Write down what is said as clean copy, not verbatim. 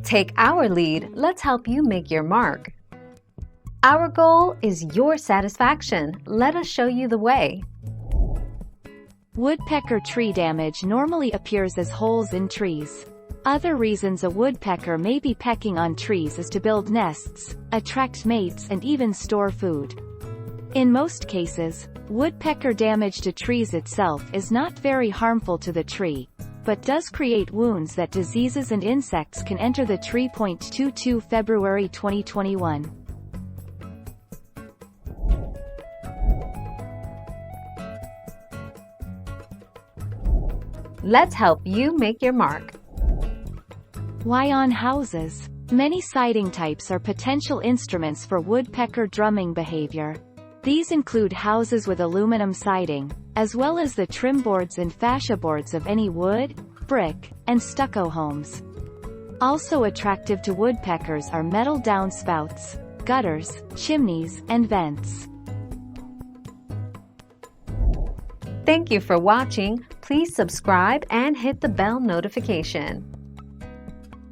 Take our lead, let's help you make your mark. Our goal is your satisfaction. Let us show you the way. Woodpecker tree damage normally appears as holes in trees. Other reasons a woodpecker may be pecking on trees is to build nests, attract mates, and even store food. In most cases, woodpecker damage to trees itself is not very harmful to the tree, but does create wounds that diseases and insects can enter the tree. 22 February 2021. Let's help you make your mark. Why on houses? Many siding types are potential instruments for woodpecker drumming behavior. These include houses with aluminum siding, as well as the trim boards and fascia boards of any wood, brick, and stucco homes. Also attractive to woodpeckers are metal downspouts, gutters, chimneys, and vents. Thank you for watching. Please subscribe and hit the bell notification.